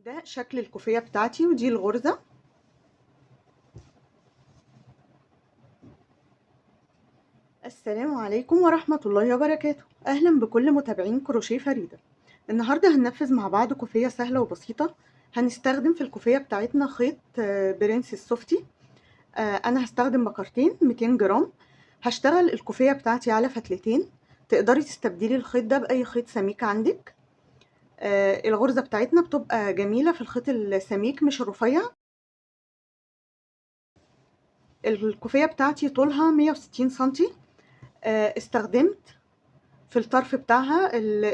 ده شكل الكوفية بتاعتي ودي الغرزة. السلام عليكم ورحمة الله وبركاته. أهلا بكل متابعين كروشيه فريدة. النهاردة هننفذ مع بعض كوفية سهلة وبسيطة. هنستخدم في الكوفية بتاعتنا خيط برنسس سوفتي. أنا هستخدم بكرتين 200 جرام. هشتغل الكوفية بتاعتي على فتلتين. تقدري تستبدلي الخيط ده بأي خيط سميك عندك. الغرزة بتاعتنا بتبقى جميلة في الخيط السميك مش الرفيع. الكوفية بتاعتي طولها 160 سنتي. استخدمت في الطرف بتاعها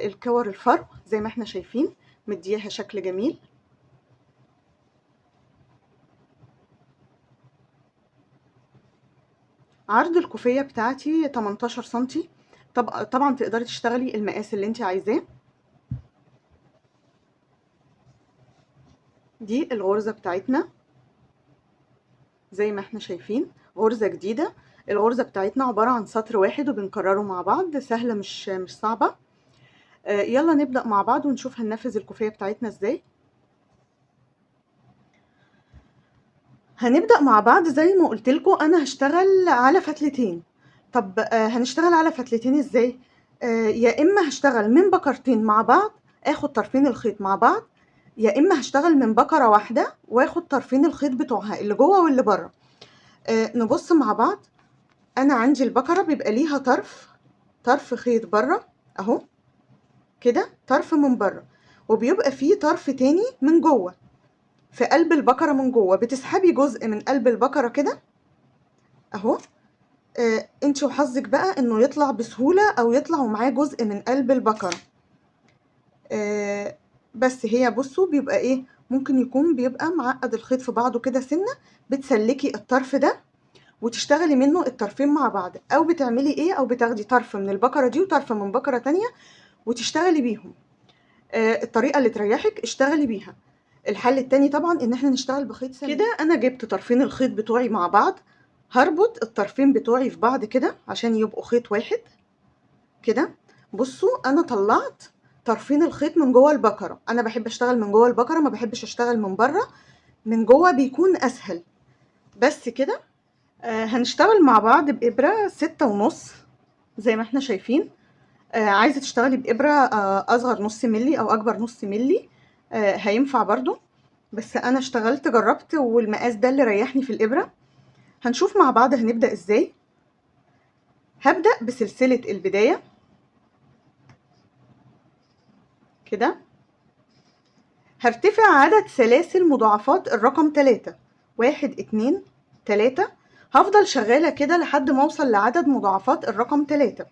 الكور الفرو زي ما احنا شايفين، مديها شكل جميل. عرض الكوفية بتاعتي 18 سنتي. طبعا تقدري تشتغلي المقاس اللي انت عايزاه. دي الغرزة بتاعتنا زي ما احنا شايفين، غرزة جديدة. الغرزة بتاعتنا عبارة عن سطر واحد وبنكرره مع بعض، سهلة مش صعبة. يلا نبدأ مع بعض ونشوف هننفذ الكوفية بتاعتنا ازاي. هنبدأ مع بعض زي ما قلت لكم، انا هشتغل على فتلتين. طب هنشتغل على فتلتين ازاي؟ يا اما هشتغل من بكرتين مع بعض، اخد طرفين الخيط مع بعض، يا اما هشتغل من بكرة واحدة واخد طرفين الخيط بتوعها اللي جوه واللي بره. نبص مع بعض. انا عندي البكرة بيبقى ليها طرف خيط بره اهو كده، طرف من بره، وبيبقى فيه طرف تاني من جوه في قلب البكرة من جوه. بتسحبي جزء من قلب البكرة كده اهو. انت وحظك بقى انه يطلع بسهولة او يطلع ومعاه جزء من قلب البكرة. بس هي بصوا بيبقى ايه، ممكن يكون بيبقى معقد الخيط في بعضه كده سنة. بتسلكي الطرف ده وتشتغلي منه الطرفين مع بعض، او بتعملي ايه، او بتاخدي طرف من البكرة دي وطرف من بكرة تانية وتشتغلي بيهم. الطريقة اللي تريحك اشتغلي بيها. الحل التاني طبعا ان احنا نشتغل بخيط سلك. كده انا جبت طرفين الخيط بتوعي مع بعض. هربط الطرفين بتوعي في بعض كده عشان يبقوا خيط واحد كده. بصوا انا طلعت طرفين الخيط من جوه البكرة. انا بحب اشتغل من جوه البكرة، ما بحبش اشتغل من بره. من جوه بيكون اسهل. بس كده. هنشتغل مع بعض بإبرة 6.5 زي ما احنا شايفين. عايزة تشتغلي بإبرة أصغر نص ملي أو أكبر نص ملي هينفع برضو. بس أنا اشتغلت جربت والمقاس ده اللي ريحني في الإبرة. هنشوف مع بعض هنبدأ إزاي. هبدأ بسلسلة البداية كده. هرتفع عدد سلاسل مضاعفات الرقم 3، 1 2 3. هفضل شغالة كده لحد ما أوصل لعدد مضاعفات الرقم 3.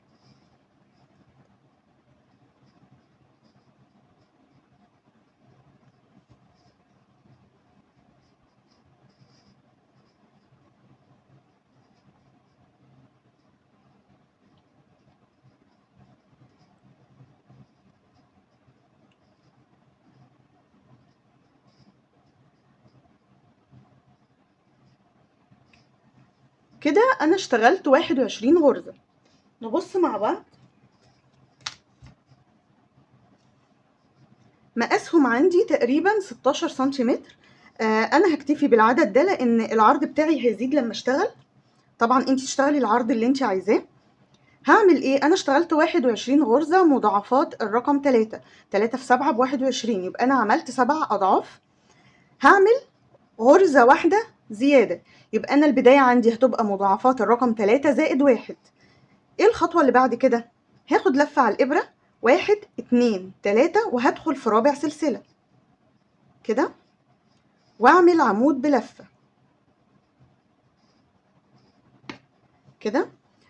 كده أنا اشتغلت 21 غرزة. نبص مع بعض. مقاسهم عندي تقريبا 16 سنتيمتر. انا هكتفي بالعدد ده لان العرض بتاعي هيزيد لما اشتغل. طبعا انت تشتغلي العرض اللي انت عايزاه. هعمل ايه؟ انا اشتغلت 21 غرزة مضاعفات الرقم 3. 3 في 7 ب21، يبقى انا عملت 7 اضعاف. هعمل غرزة واحدة زيادة، يبقى انا البداية عندي هتبقى مضاعفات الرقم 3 زائد 1. ايه الخطوة اللي بعد كده؟ هاخد لفة على الابرة 1 2 3 وهدخل في رابع سلسلة كده واعمل عمود بلفة كده.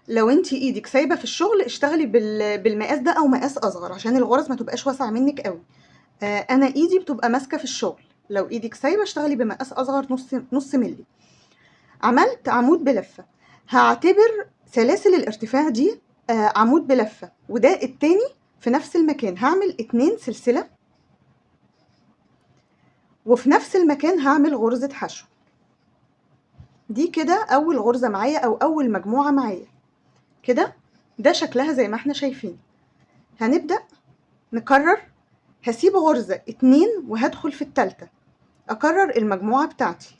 لو انت ايدك سايبه في الشغل اشتغلي بالمقاس ده او مقاس اصغر عشان الغرز ما تبقاش واسعه منك قوي. انا ايدي بتبقى ماسكه في الشغل. لو ايدك سايبه اشتغلي بمقاس اصغر، نص ملي. عملت عمود بلفه. هعتبر سلاسل الارتفاع دي عمود بلفه، وده التاني في نفس المكان. هعمل 2 سلسله وفي نفس المكان هعمل غرزه حشو. دي كده اول غرزه معايا او اول مجموعه معايا كده. ده شكلها زي ما احنا شايفين. هنبدأ نكرر هسيب غرزة 2 وهدخل في التالتة، اكرر المجموعة بتاعتي.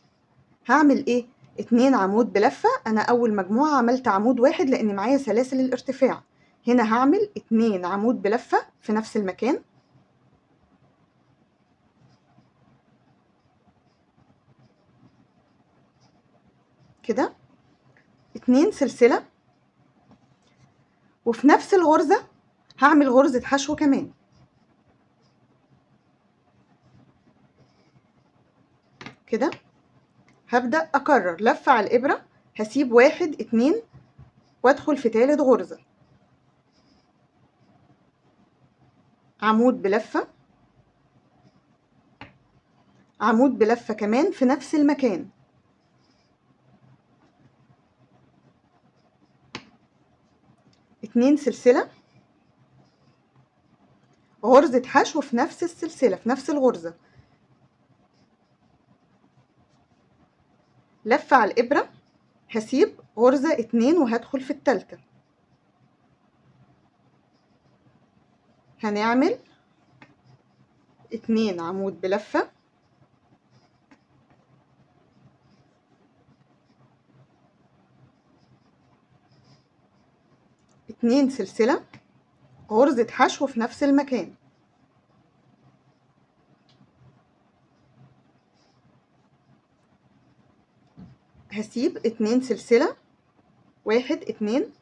هعمل ايه؟ 2 عمود بلفة. انا اول مجموعة عملت عمود واحد لان معايا سلاسل الارتفاع. هنا هعمل 2 عمود بلفة في نفس المكان كده، 2 سلسلة، وفي نفس الغرزة هعمل غرزة حشو كمان كده. هبدأ أكرر لفة على الإبرة، هسيب 1 2 وأدخل في تالت غرزة، عمود بلفة، عمود بلفة كمان في نفس المكان، 2 سلسلة، غرزة حشو في نفس السلسلة في نفس الغرزة، لفة على الإبرة، هسيب غرزة 2 وهدخل في التالتة. هنعمل 2 عمود بلفة، 2 سلسلة، غرزة حشو في نفس المكان، هسيب 2 سلسلة، 1 2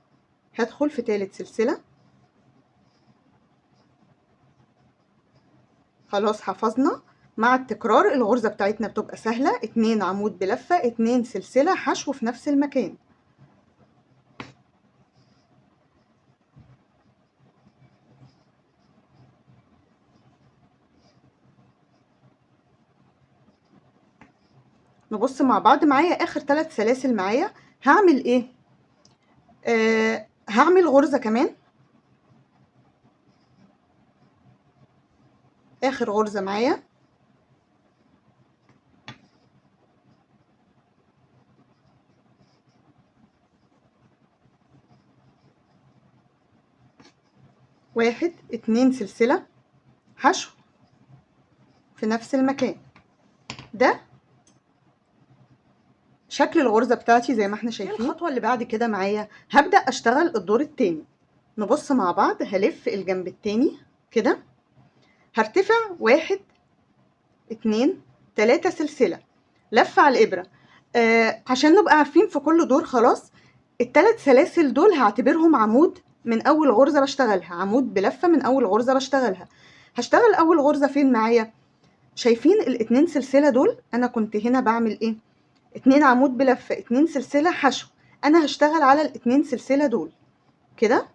هدخل في تالت سلسلة. خلاص حفظنا. مع التكرار الغرزة بتاعتنا بتبقى سهلة، 2 عمود بلفة، 2 سلسلة، حشو في نفس المكان. نبص مع بعض. معايا آخر 3 سلاسل معايا، هعمل ايه؟ هعمل غرزة كمان، آخر غرزة معايا، واحد 2 سلسلة، حشو في نفس المكان. ده شكل الغرزة بتاعتي زي ما احنا شايفين. الخطوة اللي بعد كده معايا هبدأ اشتغل الدور التاني. نبص مع بعض. هلف الجنب التاني كده، هرتفع 1 2 3 سلسلة، لفة على الإبرة. عشان نبقى عارفين في كل دور خلاص، ال3 سلاسل دول هعتبرهم عمود من أول غرزة بشتغلها، عمود بلفة من أول غرزة بشتغلها. هشتغل أول غرزة فين معايا؟ شايفين ال2 سلسلة دول؟ أنا كنت هنا بعمل إيه؟ 2 عمود بلفة، 2 سلسلة، حشو. أنا هشتغل على ال2 سلسلة دول كده.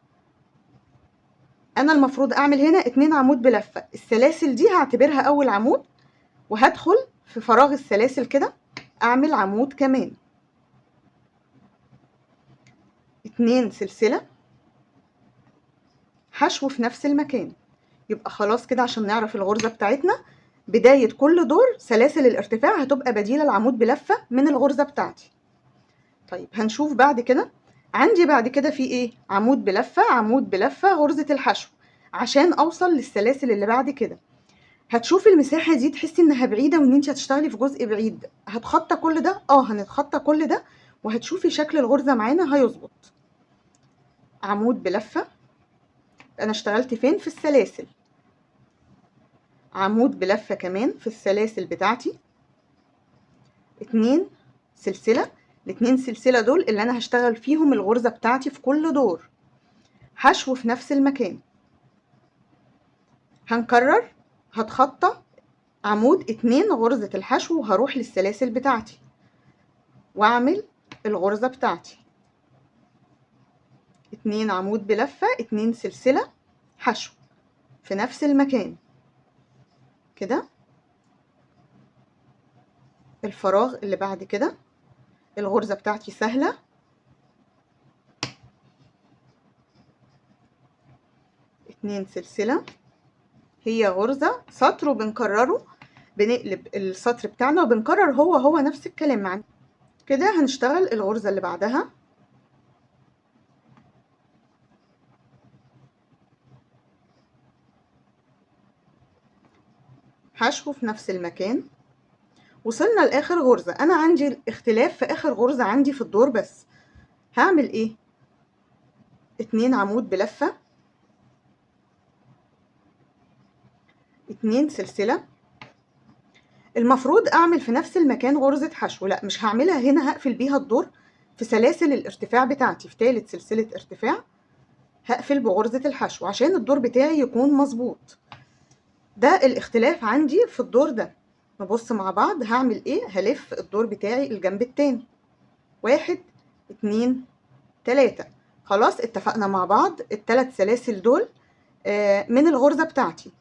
أنا المفروض أعمل هنا 2 عمود بلفة، السلاسل دي هعتبرها أول عمود، وهدخل في فراغ السلاسل كده أعمل عمود كمان، 2 سلسلة، حشو في نفس المكان. يبقى خلاص كده عشان نعرف الغرزة بتاعتنا، بداية كل دور سلاسل الارتفاع هتبقى بديلة العمود بلفة من الغرزة بتاعتي. طيب هنشوف بعد كده. عندي بعد كده في ايه؟ عمود بلفة، عمود بلفة، غرزة الحشو. عشان اوصل للسلاسل اللي بعد كده، هتشوفي المساحة دي تحسي انها بعيدة وان انت هتشتغلي في جزء بعيد. هتخطى كل ده؟ هنتخطى كل ده، وهتشوفي شكل الغرزة معانا هيظبط. عمود بلفة، انا اشتغلت فين؟ في السلاسل. عمود بلفة كمان في السلاسل بتاعتي، 2 سلسلة، ال2 سلسلة دول اللي انا هشتغل فيهم الغرزة بتاعتي في كل دور، حشو في نفس المكان. هنكرر، هتخطى عمود 2 غرزة الحشو وهروح للسلاسل بتاعتي واعمل الغرزة بتاعتي، 2 عمود بلفة، 2 سلسلة، حشو في نفس المكان كده. الفراغ اللي بعد كده الغرزة بتاعتي سهلة، 2 سلسلة، هي غرزة سطر وبنكرره، بنقلب السطر بتاعنا وبنكرر هو نفس الكلام معانا كده. هنشتغل الغرزة اللي بعدها، حشو في نفس المكان. وصلنا لاخر غرزة. انا عندي الاختلاف في اخر غرزة عندي في الدور بس. هعمل ايه؟ 2 عمود بلفة، 2 سلسلة. المفروض اعمل في نفس المكان غرزة حشو، لا مش هعملها هنا، هقفل بيها الدور في سلاسل الارتفاع بتاعتي، في ثالث سلسلة ارتفاع هقفل بغرزة الحشو عشان الدور بتاعي يكون مظبوط. ده الاختلاف عندي في الدور ده. نبص مع بعض. هعمل ايه؟ هلف الدور بتاعي الجنب التاني. 1 2 3. خلاص اتفقنا مع بعض ال3 سلاسل دول من الغرزة بتاعتي.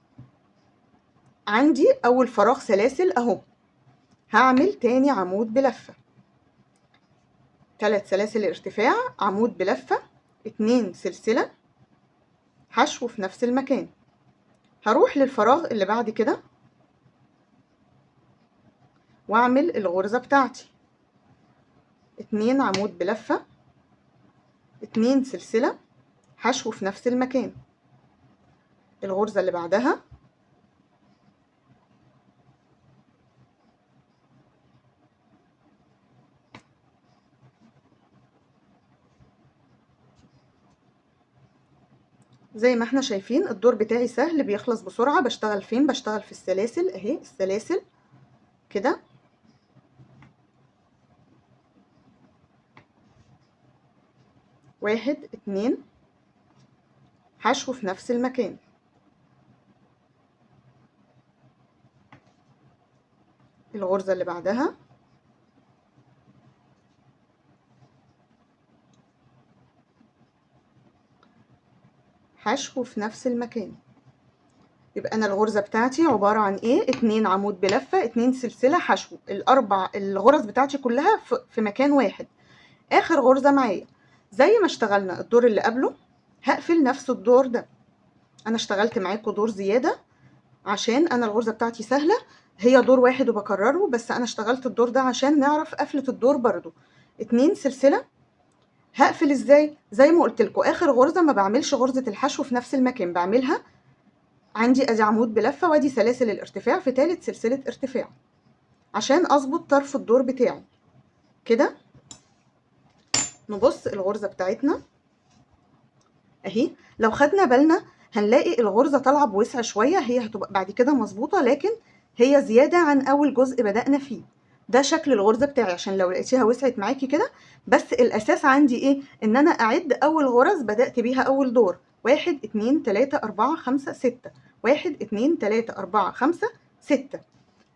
عندي اول فراغ سلاسل اهو. هعمل تاني عمود بلفة، 3 سلاسل ارتفاع، عمود بلفة، 2 سلسلة، حشو في نفس المكان. هروح للفراغ اللي بعد كده واعمل الغرزة بتاعتي، 2 عمود بلفة، 2 سلسلة، حشو في نفس المكان. الغرزة اللي بعدها زي ما احنا شايفين الدور بتاعي سهل بيخلص بسرعة. بشتغل فين؟ بشتغل في السلاسل اهي، السلاسل كده. واحد اتنين، حشو في نفس المكان. الغرزة اللي بعدها حشو في نفس المكان. يبقى انا الغرزة بتاعتي عبارة عن ايه؟ 2 عمود بلفة، 2 سلسلة، حشو. الغرز بتاعتي كلها في مكان واحد. اخر غرزة معايا زي ما اشتغلنا الدور اللي قبله هقفل نفس الدور ده. انا اشتغلت معاكم دور زيادة عشان انا الغرزة بتاعتي سهلة، هي دور واحد وبكرره، بس انا اشتغلت الدور ده عشان نعرف قفلة الدور برضو. 2 سلسلة. هقفل ازاي؟ زي ما قلت لكم اخر غرزة ما بعملش غرزة الحشو في نفس المكان، بعملها عندي ادي عمود بلفة وادي سلاسل الارتفاع في ثالث سلسلة ارتفاع عشان اظبط طرف الدور بتاعي كده. نبص الغرزة بتاعتنا اهي. لو خدنا بالنا هنلاقي الغرزة طالعة بوسع شوية، هي هتبقى بعد كده مظبوطة، لكن هي زيادة عن اول جزء بدأنا فيه. ده شكل الغرزة بتاعي عشان لو لقيتيها وسعت معاكي كده. بس الاساس عندي ايه؟ ان انا اعد اول غرز بدأت بيها اول دور. 1 2 3 4 5 6. 1 2 3 4 5 6.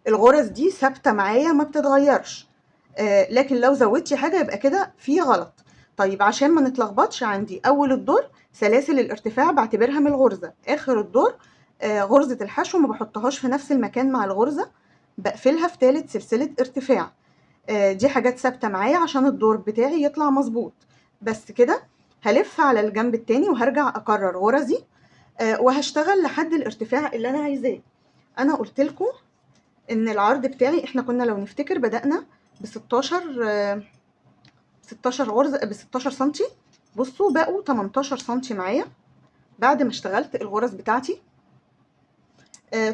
الغرز دي ثابتة معايا ما بتتغيرش. لكن لو زودتي حاجة يبقى كده في غلط. طيب عشان ما نتلخبطش، عندي اول الدور سلاسل الارتفاع بعتبرها من الغرزة، اخر الدور غرزة الحشو ما بحطهاش في نفس المكان مع الغرزة، بقفلها في ثالث سلسلة ارتفاع. دي حاجات ثابتة معايا عشان الدور بتاعي يطلع مظبوط. بس كده هلف على الجنب التاني وهرجع اكرر غرزي وهشتغل لحد الارتفاع اللي انا عايزاه. انا قلت لكم ان العرض بتاعي احنا كنا لو نفتكر بدأنا ب 16 غرزة ب 16 سنتي. بصوا بقوا 18 سنتي معايا بعد ما اشتغلت الغرز بتاعتي.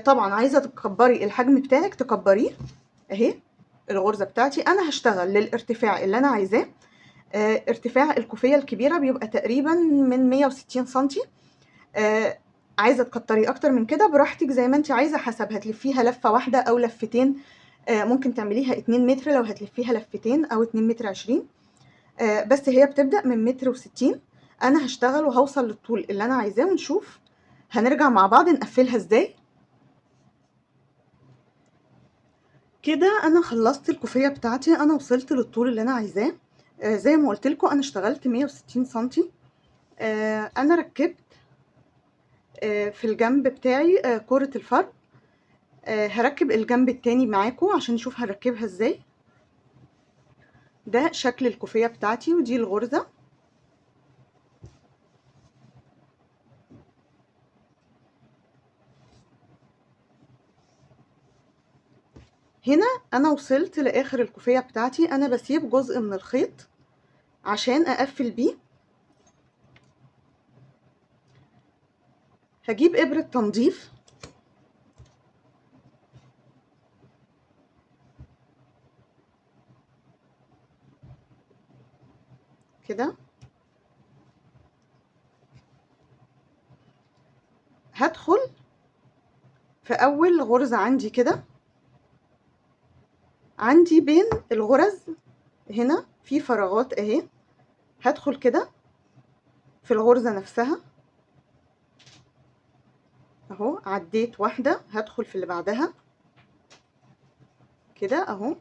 طبعا عايزة تكبري الحجم بتاعك تكبريه اهي. الغرزة بتاعتي انا هشتغل للارتفاع اللي انا عايزاه. ارتفاع الكوفية الكبيرة بيبقى تقريبا من 160 سنتي. عايزة تكتري اكتر من كده براحتك زي ما انت عايزة، حسب هتلفيها لفة واحدة او لفتين. ممكن تعمليها 2 متر لو هتلفيها لفتين او 2 متر 20. بس هي بتبدأ من متر و60. انا هشتغل وهوصل للطول اللي انا عايزاه ونشوف هنرجع مع بعض نقفلها ازاي. كده انا خلصت الكوفية بتاعتي، انا وصلت للطول اللي انا عايزاه. زي ما قلت لكم انا اشتغلت 160 سنتي. انا ركبت في الجنب بتاعي كرة الفرد. هركب الجنب التاني معاكم عشان نشوف هنركبها ازاي. ده شكل الكوفية بتاعتي ودي الغرزة. هنا انا وصلت لاخر الكوفية بتاعتي. انا بسيب جزء من الخيط عشان اقفل بيه. هجيب ابرة تنظيف هدخل في اول غرزة عندي كده، عندي بين الغرز هنا في فراغات اهي، هدخل كده في الغرزة نفسها اهو، عديت واحدة هدخل في اللي بعدها كده اهو،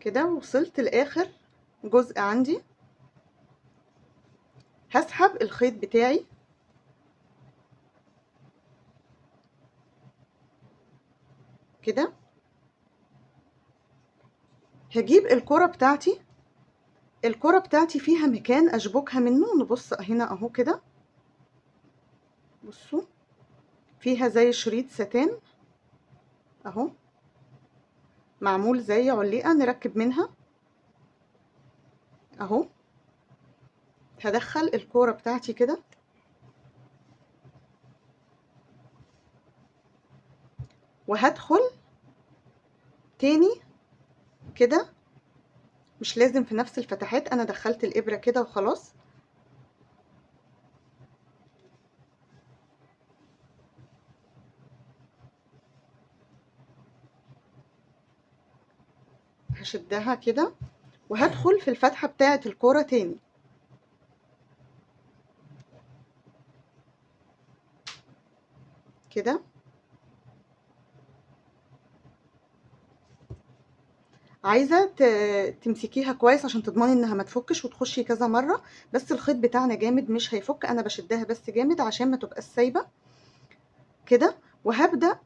كده وصلت لاخر جزء عندي. هسحب الخيط بتاعي كده، هجيب الكرة بتاعتي، الكرة بتاعتي فيها مكان اشبكها منه، نبص هنا اهو كده، بصوا فيها زي شريط ستان اهو، معمول زي علقة نركب منها اهو. هدخل الكورة بتاعتي كده وهدخل تاني كده، مش لازم في نفس الفتحات، انا دخلت الابرة كده وخلاص. هشدها كده وهدخل في الفتحة بتاعة الكورة تاني كده. عايزة تمسكيها كويس عشان تضمني انها ما تفكش وتخشي كذا مرة، بس الخيط بتاعنا جامد مش هيفك، انا بشدها بس جامد عشان ما تبقاش سايبة كده. وهبدأ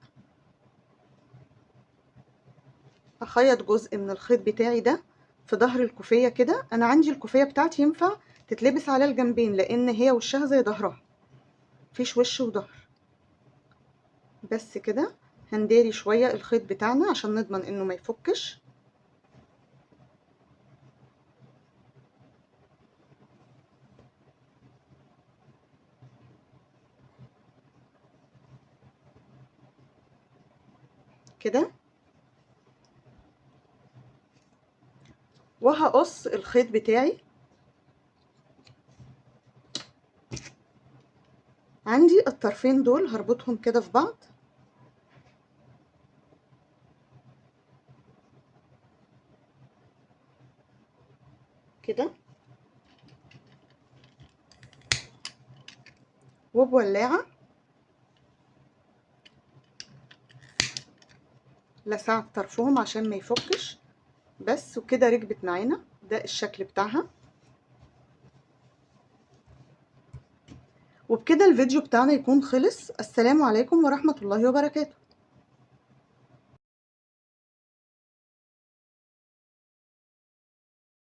اخيط جزء من الخيط بتاعي ده في ظهر الكوفية كده، انا عندي الكوفية بتاعتي ينفع تتلبس على الجنبين لان هي وشها زي ظهرها، مفيش وش وظهر. بس كده هنداري شوية الخيط بتاعنا عشان نضمن انه ما يفكش كده. وهقص الخيط بتاعي، عندي الطرفين دول هربطهم كده في بعض كده، وبولاعة لسعت طرفهم عشان ما يفكش. بس وكده ركبت معانا، ده الشكل بتاعها. وبكده الفيديو بتاعنا يكون خلص. السلام عليكم ورحمة الله وبركاته.